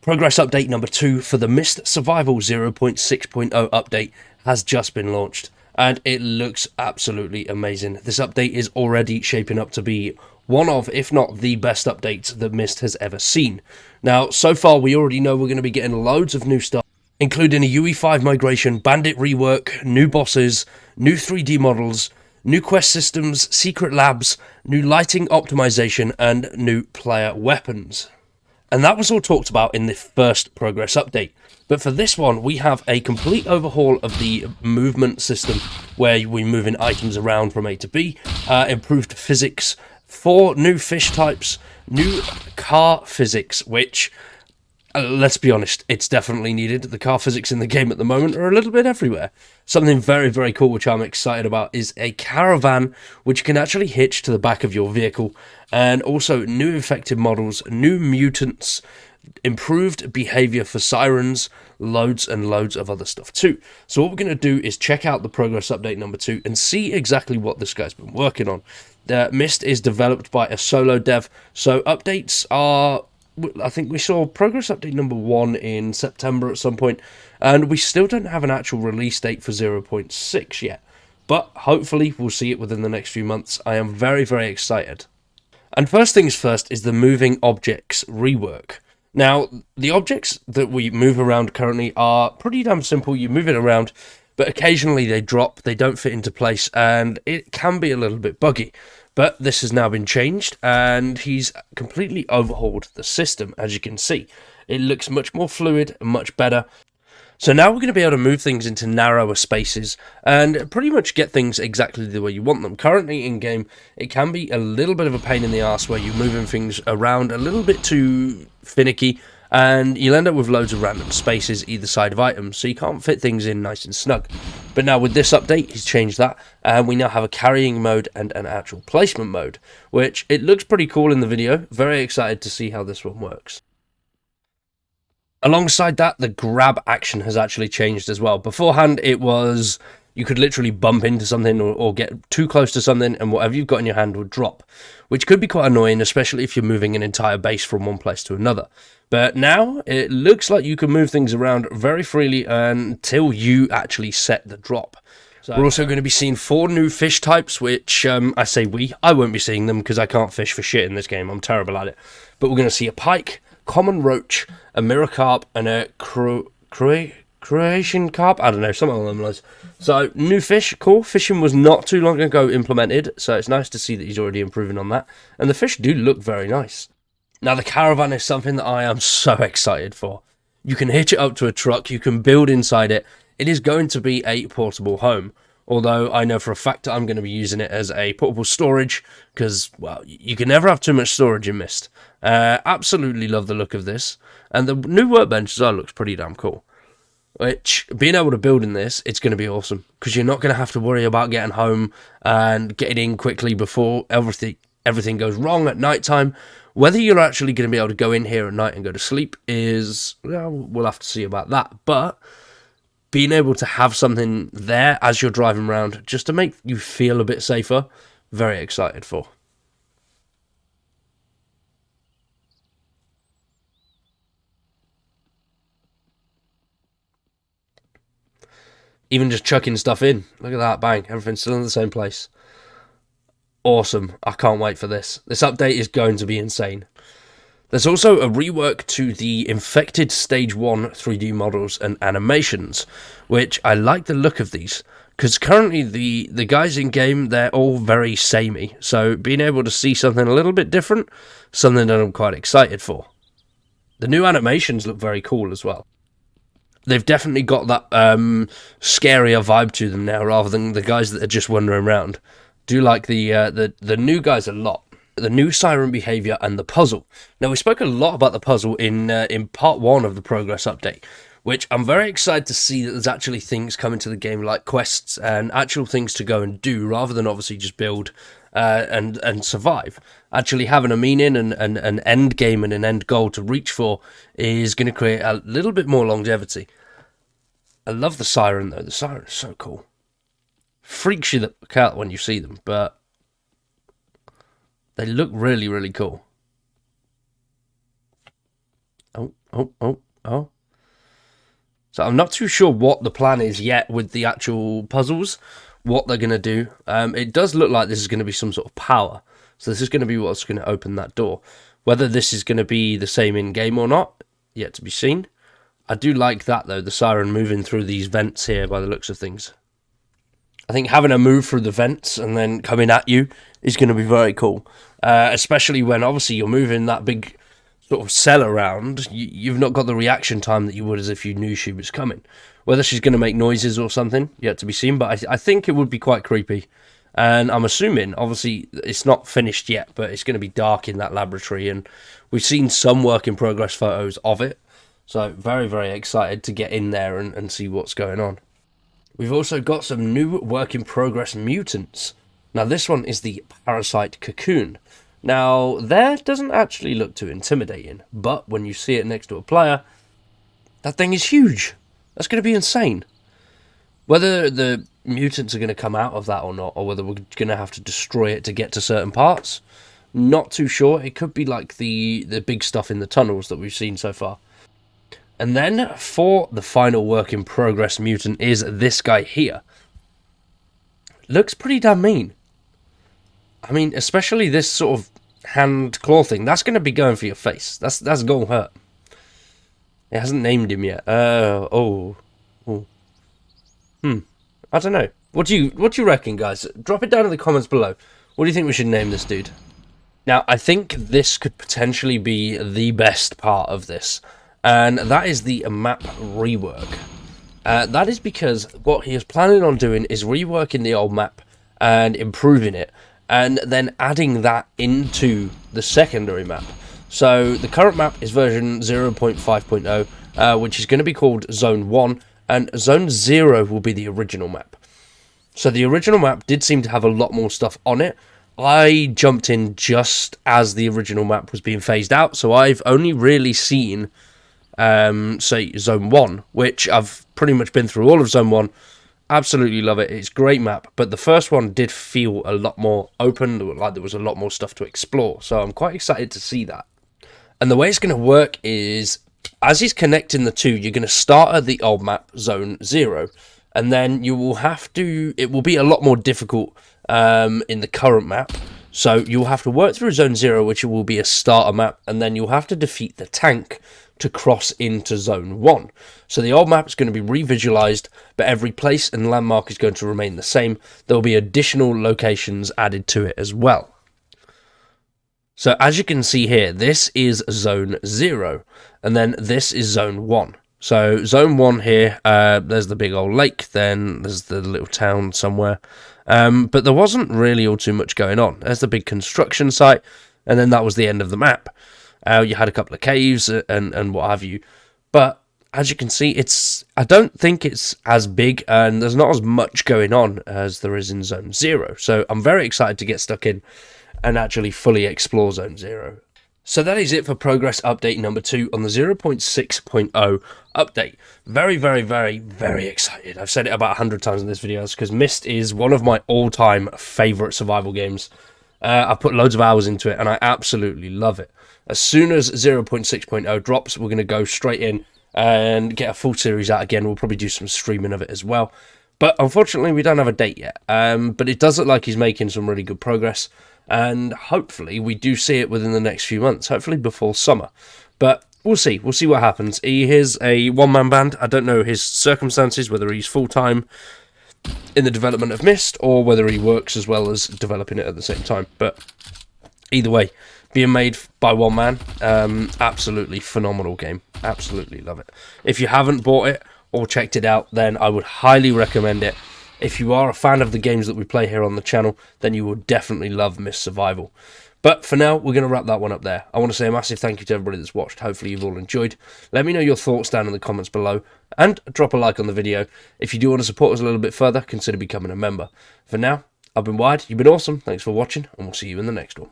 Progress update number 2 for the Myst Survival 0.6.0 update has just been launched, and it looks absolutely amazing. This update is already shaping up to be one of, if not the best updates that Myst has ever seen. Now, so far we already know we're going to be getting loads of new stuff, including a UE5 migration, bandit rework, new bosses, new 3D models, new quest systems, secret labs, new lighting optimization, and new player weapons. And that was all talked about in the first progress update. But for this one, we have a complete overhaul of the movement system, where we moving items around from A to B, improved physics, 4 new fish types, new car physics, which, let's be honest, it's definitely needed. The car physics in the game at the moment are a little bit everywhere. Something very, very cool, which I'm excited about, is a caravan, which can actually hitch to the back of your vehicle, and also new infected models, new mutants, improved behavior for sirens, loads and loads of other stuff too. So what we're going to do is check out the progress update number 2 and see exactly what this guy's been working on. The Myst is developed by a solo dev, so updates are, I think we saw progress update number 1 in September at some point, and we still don't have an actual release date for 0.6 yet, but hopefully we'll see it within the next few months. I am very, very excited. And first things first is the moving objects rework. Now, the objects that we move around currently are pretty damn simple. You move it around, but occasionally they drop, they don't fit into place, and it can be a little bit buggy. But this has now been changed, and he's completely overhauled the system, as you can see. It looks much more fluid and much better. So now we're going to be able to move things into narrower spaces and pretty much get things exactly the way you want them. Currently in-game, it can be a little bit of a pain in the arse where you're moving things around a little bit too finicky, and you'll end up with loads of random spaces either side of items, so you can't fit things in nice and snug. But now with this update, he's changed that, and we now have a carrying mode and an actual placement mode, which it looks pretty cool in the video. Very excited to see how this one works. Alongside that, the grab action has actually changed as well. Beforehand, it was you could literally bump into something or get too close to something, and whatever you've got in your hand would drop, which could be quite annoying, especially if you're moving an entire base from one place to another. But now, it looks like you can move things around very freely until you actually set the drop. So, we're also going to be seeing 4 new fish types, which, I won't be seeing them because I can't fish for shit in this game. I'm terrible at it. But we're going to see a pike, common roach, a mirror carp, and a Croatian carp. I don't know, something along those lines. So, new fish, cool. Fishing was not too long ago implemented, so it's nice to see that he's already improving on that. And the fish do look very nice. Now, the caravan is something that I am so excited for. You can hitch it up to a truck, you can build inside it. It is going to be a portable home. Although I know for a fact that I'm going to be using it as a portable storage, because, well, you can never have too much storage in Myst. Absolutely love the look of this. And the new workbench as well looks pretty damn cool. Which, being able to build in this, it's going to be awesome. Because you're not going to have to worry about getting home and getting in quickly before everything goes wrong at night time. Whether you're actually going to be able to go in here at night and go to sleep is, well, we'll have to see about that. But being able to have something there as you're driving around, just to make you feel a bit safer, very excited for. Even just chucking stuff in. Look at that, bang, everything's still in the same place. Awesome, I can't wait for this. This update is going to be insane. There's also a rework to the infected stage 1 3D models and animations, which I like the look of these, because currently the guys in game, they're all very samey, so being able to see something a little bit different, something that I'm quite excited for. The new animations look very cool as well. They've definitely got that scarier vibe to them now, rather than the guys that are just wandering around. Do like the new guys a lot. The new siren behavior and the puzzle. Now, we spoke a lot about the puzzle in part 1 of the progress update, which I'm very excited to see that there's actually things coming to the game like quests and actual things to go and do, rather than obviously just build and survive. Actually having a meaning and an end game and an end goal to reach for is going to create a little bit more longevity. I love the siren though. The siren is so cool. Freaks you the fuck out when you see them, but they look really, really cool. Oh, Oh. So I'm not too sure what the plan is yet with the actual puzzles, what they're going to do. It does look like this is going to be some sort of power. So this is going to be what's going to open that door. Whether this is going to be the same in-game or not, yet to be seen. I do like that, though, the siren moving through these vents here by the looks of things. I think having a move through the vents and then coming at you is going to be very cool. Especially when, obviously, you're moving that big sort of cell around. You've not got the reaction time that you would as if you knew she was coming. Whether she's going to make noises or something, yet to be seen. But I think it would be quite creepy. And I'm assuming, obviously, it's not finished yet, but it's going to be dark in that laboratory. And we've seen some work in progress photos of it. So very, very excited to get in there and see what's going on. We've also got some new work in progress mutants. Now this one is the parasite cocoon. Now there doesn't actually look too intimidating, but when you see it next to a player, that thing is huge. That's going to be insane. Whether the mutants are going to come out of that or not, or whether we're going to have to destroy it to get to certain parts, not too sure. It could be like the big stuff in the tunnels that we've seen so far. And then, for the final work in progress mutant is this guy here. Looks pretty damn mean. I mean, especially this sort of hand claw thing. That's going to be going for your face. That's going to hurt. It hasn't named him yet. I don't know. What do you reckon, guys? Drop it down in the comments below. What do you think we should name this dude? Now, I think this could potentially be the best part of this. And that is the map rework. That is because what he is planning on doing is reworking the old map and improving it, and then adding that into the secondary map. So the current map is version 0.5.0, which is going to be called Zone 1, and Zone 0 will be the original map. So the original map did seem to have a lot more stuff on it. I jumped in just as the original map was being phased out, so I've only really seen say Zone 1, which I've pretty much been through all of Zone 1. Absolutely love it. It's a great map, but the first one did feel a lot more open, like there was a lot more stuff to explore, so I'm quite excited to see that. And the way it's going to work is, as he's connecting the two, you're going to start at the old map, Zone 0, and then you will have to, it will be a lot more difficult in the current map. So you'll have to work through Zone 0, which will be a starter map, and then you'll have to defeat the tank to cross into Zone 1. So the old map is going to be revisualized, but every place and landmark is going to remain the same. There will be additional locations added to it as well. So as you can see here, this is Zone 0, and then this is Zone 1. So Zone 1 here, there's the big old lake, then there's the little town somewhere. But there wasn't really all too much going on. There's the big construction site, and then that was the end of the map. You had a couple of caves and what have you. But as you can see, I don't think it's as big, and there's not as much going on as there is in Zone 0. So I'm very excited to get stuck in and actually fully explore Zone 0. So that is it for progress update number 2 on the 0.6.0 update. Very, very, very, very excited. I've said it about 100 times in this video because Myst is one of my all-time favourite survival games. I've put loads of hours into it and I absolutely love it. As soon as 0.6.0 drops, we're going to go straight in and get a full series out again. We'll probably do some streaming of it as well. But unfortunately, we don't have a date yet. But it does look like he's making some really good progress. And hopefully we do see it within the next few months, hopefully before summer. But we'll see. We'll see what happens. He is a one-man band. I don't know his circumstances, whether he's full-time in the development of Myst or whether he works as well as developing it at the same time. But either way, being made by one man, absolutely phenomenal game. Absolutely love it. If you haven't bought it or checked it out, then I would highly recommend it. If you are a fan of the games that we play here on the channel, then you will definitely love Myst Survival. But for now, we're going to wrap that one up there. I want to say a massive thank you to everybody that's watched. Hopefully you've all enjoyed. Let me know your thoughts down in the comments below, and drop a like on the video. If you do want to support us a little bit further, consider becoming a member. For now, I've been Wired, you've been awesome, thanks for watching, and we'll see you in the next one.